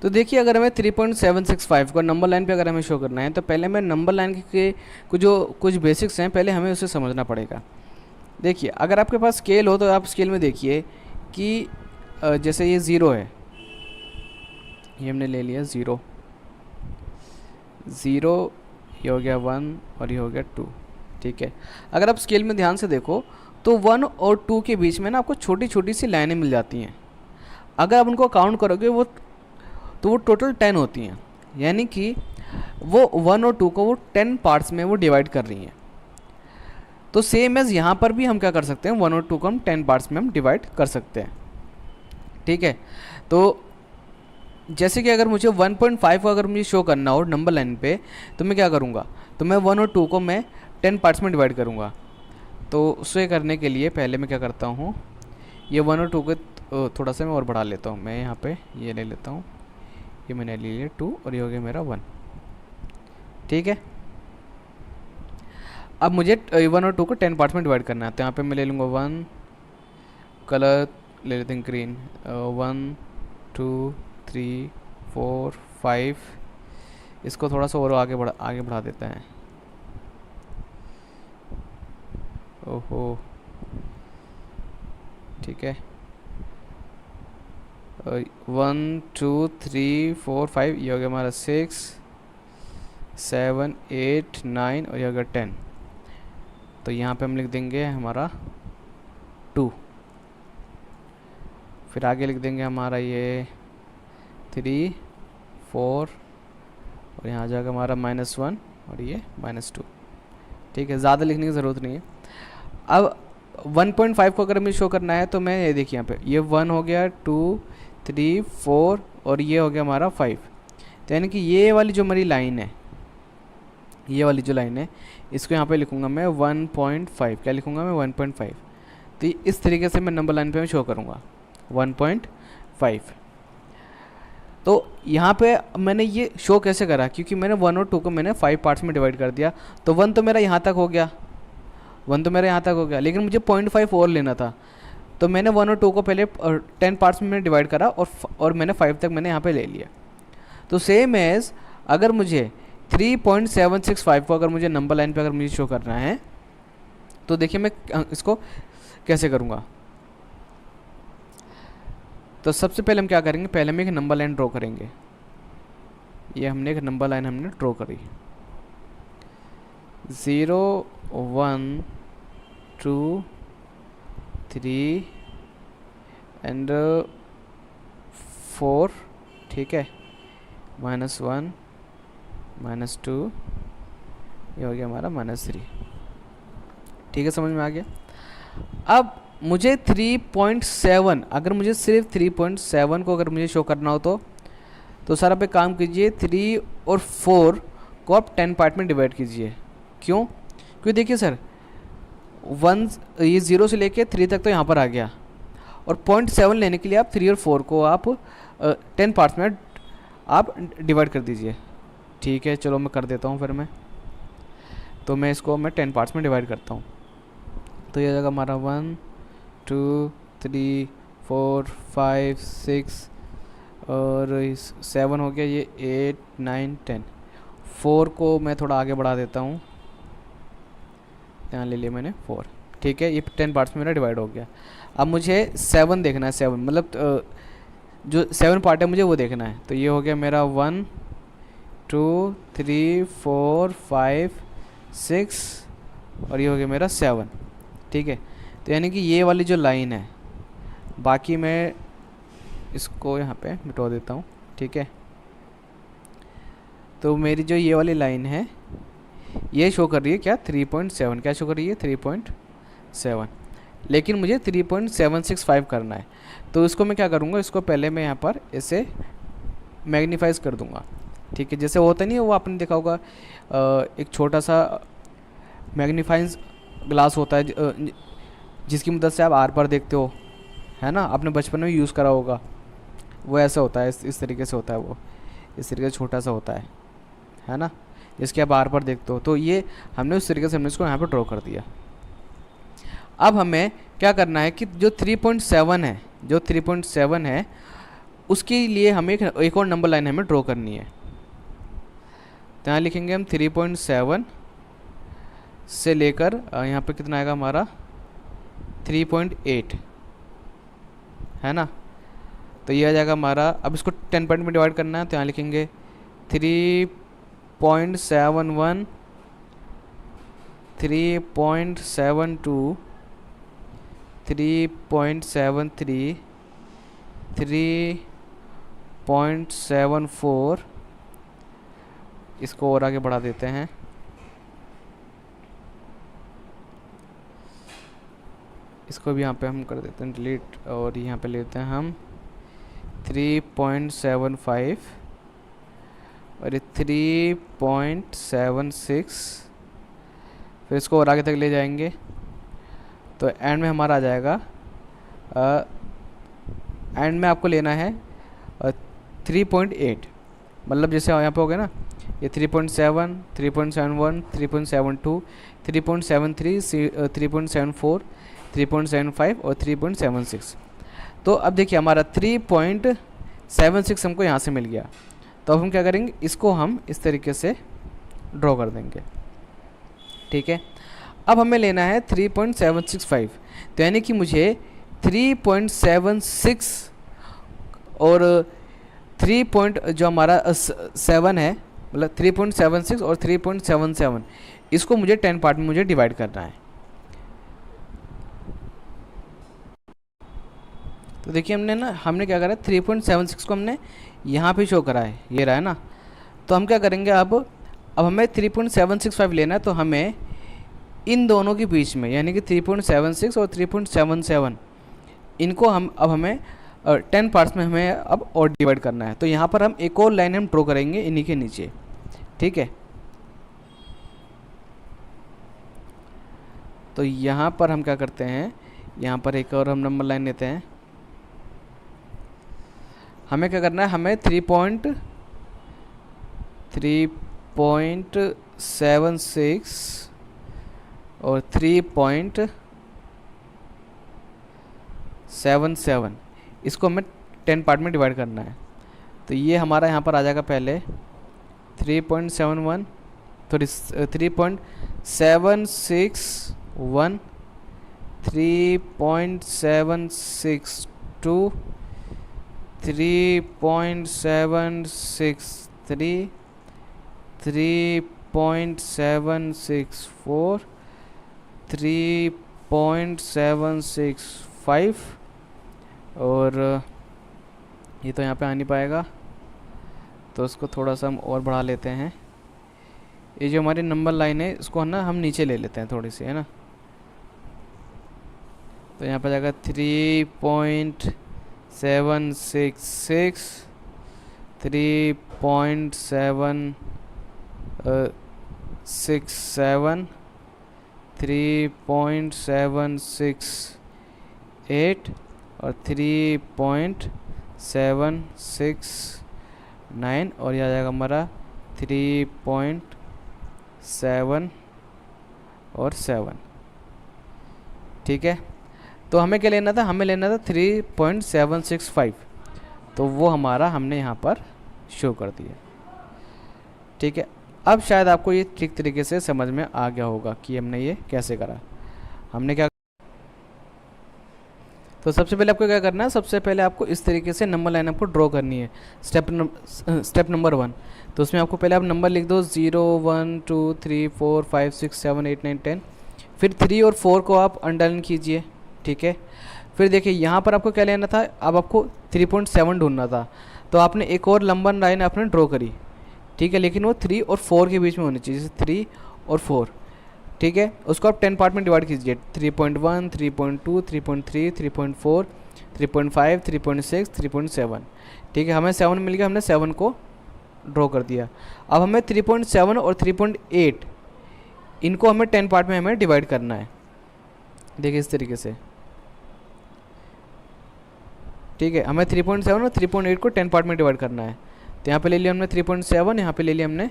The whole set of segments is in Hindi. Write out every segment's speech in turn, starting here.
तो देखिए अगर हमें 3.765 को नंबर लाइन पे अगर हमें शो करना है तो पहले हमें नंबर लाइन के कुछ बेसिक्स हैं, पहले हमें उसे समझना पड़ेगा। देखिए अगर आपके पास स्केल हो तो आप स्केल में देखिए कि जैसे ये ज़ीरो है, ये हमने ले लिया ज़ीरो, ये हो गया 1 और ये हो गया 2। ठीक है, अगर आप स्केल में ध्यान से देखो तो 1 और 2 के बीच में ना आपको छोटी छोटी सी लाइनें मिल जाती हैं। अगर आप उनको काउंट करोगे तो वो टोटल 10 होती हैं, यानी कि वो 1 और 2 को वो 10 पार्ट्स में वो डिवाइड कर रही हैं। तो सेम एज यहाँ पर भी हम क्या कर सकते हैं, 1 और 2 को हम 10 पार्ट्स में हम डिवाइड कर सकते हैं। ठीक है, तो जैसे कि अगर मुझे 1.5 को अगर मुझे शो करना हो नंबर लाइन पे तो मैं क्या करूँगा, तो मैं 1 और 2 को मैं 10 पार्ट्स में डिवाइड करूँगा। तो उसे करने के लिए पहले मैं क्या करता हूँ, ये 1 और 2 को थोड़ा सा मैं और बढ़ा लेता हूँ। मैं यहाँ पे ये ले लेता हूँ, ये मैंने ले लिया 2 और ये हो गया मेरा 1। ठीक है, अब मुझे 1 और 2 को 10 पार्ट्स में डिवाइड करना है। तो यहाँ पे मैं ले लूँगा 1, कलर ले लेते हैं ग्रीन, 1 2 3 4 5, इसको थोड़ा सा और आगे बढ़ा देते हैं। ओहो, ठीक है, 1 2 3 4 5, ये हो गया हमारा 6 7 8 9 और ये हो गया 10। तो यहाँ पे हम लिख देंगे हमारा 2, फिर आगे लिख देंगे हमारा ये 3 4 और यहाँ आ जाएगा हमारा -1 और ये -2। ठीक है, ज़्यादा लिखने की ज़रूरत नहीं है। अब 1.5 को अगर हमें शो करना है तो मैं ये देखिए यहाँ पे ये 1 हो गया, 2 3 4 और ये हो गया हमारा 5। तो यानी कि ये वाली जो हमारी लाइन है, ये वाली जो लाइन है, इसको यहाँ पे लिखूँगा मैं 1.5। क्या लिखूँगा मैं 1.5। तो इस तरीके से मैं नंबर लाइन पे मैं शो करूँगा 1.5। तो यहाँ पे मैंने ये शो कैसे करा, क्योंकि मैंने 1 और 2 को मैंने 5 पार्ट्स में डिवाइड कर दिया। तो 1 तो मेरा यहाँ तक हो गया, लेकिन मुझे 0.5 और लेना था। तो मैंने 1 और 2 को पहले 10 पार्ट्स में डिवाइड करा और मैंने 5 तक मैंने यहाँ पे ले लिया। तो सेम एज अगर मुझे 3.765 को अगर मुझे नंबर लाइन पे अगर मुझे शो करना है तो देखिए मैं इसको कैसे करूँगा। तो सबसे पहले हम क्या करेंगे, पहले हम एक नंबर लाइन ड्रॉ करेंगे। ये हमने एक नंबर लाइन हमने ड्रॉ करी, 0 1 2 3 एंड 4। ठीक है, -1 -2, ये हो गया हमारा -3। ठीक है, समझ में आ गया। अब मुझे 3.7, अगर मुझे सिर्फ 3.7 को अगर मुझे शो करना हो तो सर आप एक काम कीजिए, 3 और 4 को आप 10 पार्ट में डिवाइड कीजिए। क्यों? क्योंकि देखिए सर 1 ये 0 से लेके 3 तक तो यहाँ पर आ गया, और 0.7 लेने के लिए आप 3 और 4 को आप 10 पार्ट्स में आप डिवाइड कर दीजिए। ठीक है, चलो मैं कर देता हूँ फिर तो मैं इसको 10 पार्ट्स में डिवाइड करता हूँ। तो ये जगह हमारा 1 2 3 4 5 6 और 7 हो गया, ये 8 9 10। 4 को मैं थोड़ा आगे बढ़ा देता हूँ, यहाँ ले लिया मैंने 4। ठीक है, ये 10 पार्ट्स में मेरा डिवाइड हो गया। अब मुझे 7 देखना है, 7 मतलब जो 7 पार्ट है मुझे वो देखना है। तो ये हो गया मेरा 1 2 3 4 5 6 और ये हो गया मेरा 7। ठीक है, तो यानी कि ये वाली जो लाइन है, बाकी मैं इसको यहाँ पे मिटा देता हूँ। ठीक है, तो मेरी जो ये वाली लाइन है ये शो कर रही है क्या, 3.7। क्या शो कर रही है, 3.7, लेकिन मुझे 3.765 करना है। तो इसको मैं क्या करूँगा, इसको पहले मैं यहाँ पर इसे मैग्नीफाइज कर दूँगा। ठीक है, जैसे होता नहीं है वो आपने देखा होगा, एक छोटा सा मैग्नीफाइंग ग्लास होता है जिसकी मदद से आप आर पार देखते हो, है ना, आपने बचपन में यूज़ करा होगा। वो ऐसा होता है, इस तरीके से होता है, वो इस तरीके से छोटा सा होता है ना, जिसके आप आर पार देखते हो। तो ये हमने उस तरीके से हमने इसको यहाँ पर ड्रॉ कर दिया। अब हमें क्या करना है कि जो 3.7 है उसके लिए हमें एक और नंबर लाइन हमें ड्रॉ करनी है। तो यहाँ लिखेंगे हम 3.7 से लेकर यहाँ पे कितना आएगा हमारा 3.8 है ना। तो ये आ जाएगा हमारा, अब इसको 10 पॉइंट में डिवाइड करना है। तो यहाँ लिखेंगे 3.71, 3.72, 3.73, 3.74, इसको और आगे बढ़ा देते हैं। इसको भी यहाँ पे हम कर देते हैं डिलीट, और यहाँ पे लेते हैं हम 3.75 और ये 3.76, फिर इसको और आगे तक ले जाएंगे। तो एंड में हमारा आ जाएगा, एंड में आपको लेना है 3.8, मतलब जैसे यहाँ पे हो गया ना, ये 3.7, 3.71, 3.72, 3.73, 3.74, 3.75 और 3.76। तो अब देखिए हमारा 3.76 हमको यहाँ से मिल गया। तो अब हम क्या करेंगे, इसको हम इस तरीके से ड्रॉ कर देंगे, ठीक है। अब हमें लेना है 3.765, तो यानी कि मुझे 3.76 और 3 जो हमारा 7 है, मतलब 3.76 और 3.77, इसको मुझे 10 पार्ट में मुझे डिवाइड करना है। तो देखिए हमने क्या करा, 3.76 को हमने यहाँ पे शो करा है, ये रहा है ना। तो हम क्या करेंगे, अब हमें 3.765 लेना है। तो हमें इन दोनों के बीच में, यानी कि 3.76 और 3.77, इनको अब हमें 10 पार्ट्स में हमें अब और डिवाइड करना है। तो यहाँ पर हम एक और लाइन हम ड्रॉ करेंगे इन्हीं के नीचे, ठीक है। तो यहाँ पर हम क्या करते हैं, यहाँ पर एक और हम नंबर लाइन लेते हैं। हमें क्या करना है, हमें 3.76 और 3.77, इसको हमें 10 पार्ट में डिवाइड करना है। तो ये हमारा यहाँ पर आ जाएगा पहले 3.71, तो 3.761, 3.762, 3.763, 3.764, 3.765, और ये तो यहाँ पे आ नहीं पाएगा, तो उसको थोड़ा सा हम और बढ़ा लेते हैं। ये जो हमारी नंबर लाइन है, इसको ना हम नीचे ले लेते हैं थोड़ी सी, है ना। तो यहाँ पर जाएगा 3.766, 3.767, 3.768 और 3.769, और यह आ जाएगा हमारा 3.7 और 7, ठीक है। तो हमें क्या लेना था, हमें लेना था 3.765, तो वो हमारा हमने यहाँ पर शो कर दिया, ठीक है। अब शायद आपको ये ठीक तरीके से समझ में आ गया होगा कि हमने ये कैसे करा। हमने क्या, तो सबसे पहले आपको क्या करना है, सबसे पहले आपको इस तरीके से नंबर लाइन आपको ड्रॉ करनी है। स्टेप नंबर 1, तो उसमें आपको पहले आप नंबर लिख दो 0 1 2 3 4 5 6 7 8 9 10, फिर 3 और 4 को आप अंडरलाइन कीजिए, ठीक है। फिर देखिए यहाँ पर आपको क्या लेना था, अब आपको 3.7 ढूंढना था। तो आपने एक और लंबा लाइन आपने ड्रॉ करी, ठीक है, लेकिन वो 3 और 4 के बीच में होनी चाहिए, जैसे 3 और 4, ठीक है। उसको आप 10 पार्ट में डिवाइड कीजिए, 3.1, 3.2, 3.3, 3.4, 3.5, 3.6, 3.7, ठीक है। हमें 7 मिल गया, हमने 7 को ड्रॉ कर दिया। अब हमें 3.7 और 3.8 इनको हमें 10 पार्ट में हमें डिवाइड करना है, देखिए इस तरीके से, ठीक है। हमें 3.7 और 3.8 को 10 पार्ट में डिवाइड करना है। तो यहाँ पे ले लिया हमने 3.7, यहाँ पे ले लिया हमने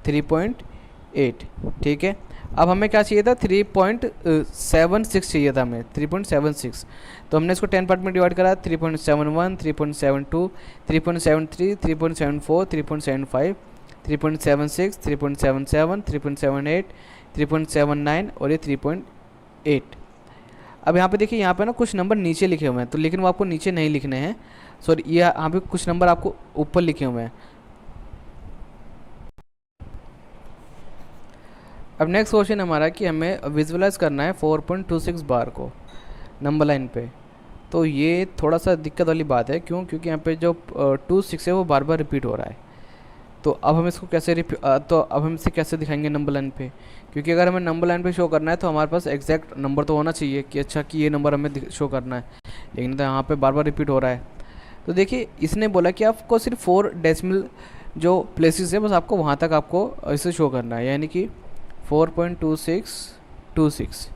3.8, ठीक है। अब हमें क्या चाहिए था, 3.76 चाहिए था हमें, 3.76। तो हमने इसको 10 पार्ट में डिवाइड करा, 3.71, 3.72, 3.73, 3.74, 3.75, 3.76, 3.77, 3.78, 3.79 और ये 3.8। अब यहाँ पे देखिए, यहाँ पे ना कुछ नंबर नीचे लिखे हुए हैं, तो लेकिन वो आपको नीचे नहीं लिखने हैं, सॉरी, ये यहाँ पे कुछ नंबर आपको ऊपर लिखे हुए हैं। अब नेक्स्ट क्वेश्चन हमारा कि हमें विजुअलाइज करना है 4.26 बार को नंबर लाइन पे। तो ये थोड़ा सा दिक्कत वाली बात है, क्यों? क्योंकि यहाँ पे जो 26 है वो बार बार रिपीट हो रहा है। तो अब हम इसको कैसे तो अब हम इसे कैसे दिखाएंगे नंबर लाइन पे? क्योंकि अगर हमें नंबर लाइन पे शो करना है तो हमारे पास एग्जैक्ट नंबर तो होना चाहिए कि अच्छा कि ये नंबर हमें शो करना है, लेकिन तो यहाँ पे बार बार रिपीट हो रहा है। तो देखिए, इसने बोला कि आपको सिर्फ 4 डेसिमल जो प्लेसेस है बस आपको वहाँ तक आपको इसे शो करना है, यानी कि 4.2626,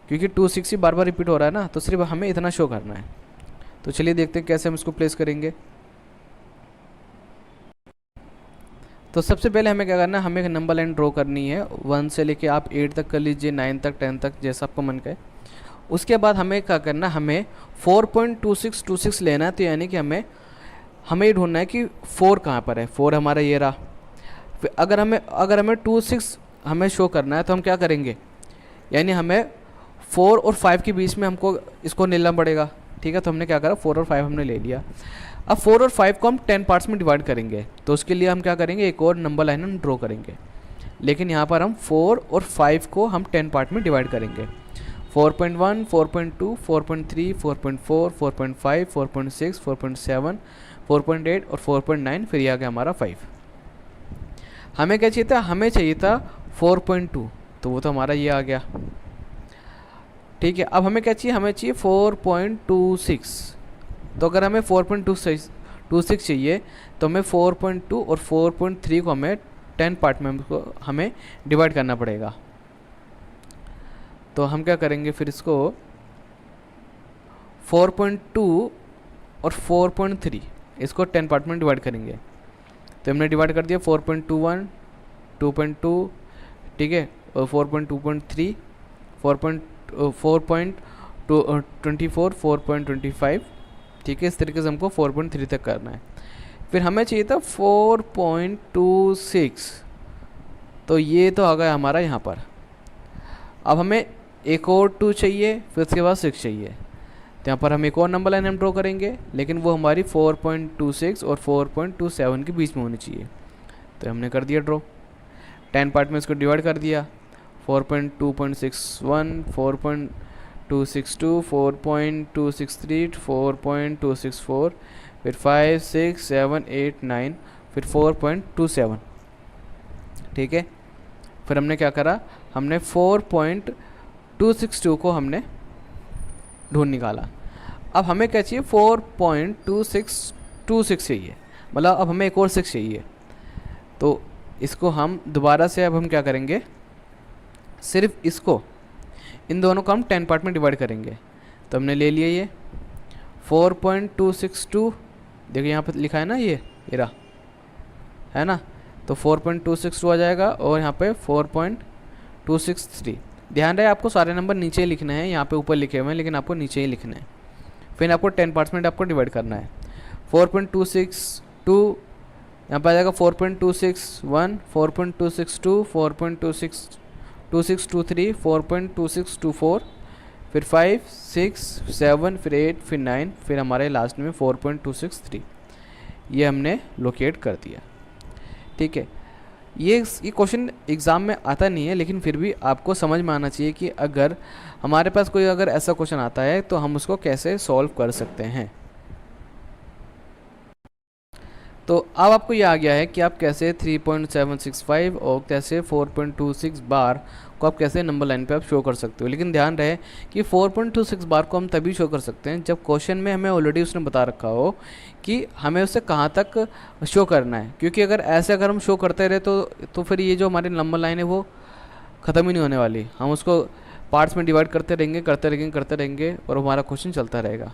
क्योंकि 26 ही बार बार रिपीट हो रहा है ना, तो सिर्फ हमें इतना शो करना है। तो चलिए देखते हैं कैसे हम इसको प्लेस करेंगे। तो सबसे पहले हमें क्या करना है, हमें एक नंबर लाइन ड्रॉ करनी है, 1 से लेके आप 8 तक कर लीजिए, 9 तक, 10 तक, जैसा आपको मन करे। उसके बाद हमें क्या करना है, हमें 4.2626 लेना है। तो यानी कि हमें ये ढूंढना है कि 4 कहाँ पर है। 4 हमारा ये रहा। फिर अगर हमें 26 हमें शो करना है तो हम क्या करेंगे, यानी हमें 4 और 5 के बीच में हमको इसको लेना पड़ेगा। ठीक है, तो हमने क्या करा, 4 और 5 हमने ले लिया। अब 4 और 5 को हम 10 पार्ट्स में डिवाइड करेंगे, तो उसके लिए हम क्या करेंगे, एक और नंबर लाइन हम ड्रॉ करेंगे। लेकिन यहाँ पर हम 4 और 5 को हम 10 पार्ट में डिवाइड करेंगे। 4.1, 4.2, 4.3, 4.4, 4.5, 4.6, 4.7, 4.8 और 4.9, फिर ये आ गया हमारा 5। हमें क्या चाहिए था, हमें चाहिए था 4.2, तो वो तो हमारा ये आ गया। ठीक है, अब हमें क्या चाहिए, हमें चाहिए 4.26। तो अगर हमें 4.26 चाहिए तो हमें 4.2 और 4.3 को हमें 10 पार्ट में हमें डिवाइड करना पड़ेगा। तो हम क्या करेंगे, फिर इसको 4.2 और 4.3 इसको 10 पार्ट में डिवाइड करेंगे। तो हमने डिवाइड कर दिया 4.21, 2.2, ठीक है, और 4.2.3, 4.24, 4.25, ठीक है। इस तरीके से हमको 4.3 तक करना है। फिर हमें चाहिए था 4.26, तो ये तो आ गया हमारा यहाँ पर। अब हमें एक और 2 चाहिए, फिर उसके बाद 6 चाहिए। तो यहाँ पर हम एक और नंबर लाइन हम ड्रॉ करेंगे, लेकिन वो हमारी 4.26 और 4.27 के बीच में होनी चाहिए। तो हमने कर दिया ड्रॉ, 10 पार्ट में इसको डिवाइड कर दिया। 4.2.61, 4.262, 4.263, 4.264, फिर 5, 6, 7, 8, 9, फिर 4.27। ठीक है, फिर हमने क्या करा, हमने 4.262 को हमने ढूंढ निकाला। अब हमें क्या चाहिए, 4.2626 चाहिए, मतलब अब हमें एक और 6 चाहिए। तो इसको हम दोबारा से अब हम क्या करेंगे, सिर्फ इसको, इन दोनों को हम 10 पार्ट में डिवाइड करेंगे। तो हमने ले लिया ये 4.262, देखिए यहाँ पर लिखा है ना, ये रहा है ना। तो 4.262 आ जाएगा और यहाँ पे 4.263। ध्यान रहे आपको सारे नंबर नीचे ही लिखने हैं, यहाँ पे ऊपर लिखे हुए हैं लेकिन आपको नीचे ही लिखने हैं। फिर आपको 10 पार्ट्स में आपको डिवाइड करना है। 4.262 यहाँ पर आ जाएगा 4.261, 4.262, 4.2623, 4.2624, फिर 5, 6, 7, फिर 8, फिर 9, फिर हमारे लास्ट में 4.263। ये हमने लोकेट कर दिया। ठीक है, ये क्वेश्चन एग्ज़ाम में आता नहीं है, लेकिन फिर भी आपको समझ में आना चाहिए कि अगर हमारे पास कोई अगर ऐसा क्वेश्चन आता है तो हम उसको कैसे सॉल्व कर सकते हैं। तो अब आपको ये आ गया है कि आप कैसे 3.765 और कैसे 4.26 बार को आप कैसे नंबर लाइन पे आप शो कर सकते हो। लेकिन ध्यान रहे कि 4.26 बार को हम तभी शो कर सकते हैं जब क्वेश्चन में हमें ऑलरेडी उसने बता रखा हो कि हमें उससे कहाँ तक शो करना है। क्योंकि अगर हम शो करते रहे तो फिर ये जो हमारी नंबर लाइन है वो ख़त्म ही नहीं होने वाली। हम उसको पार्ट्स में डिवाइड करते रहेंगे और हमारा क्वेश्चन चलता रहेगा।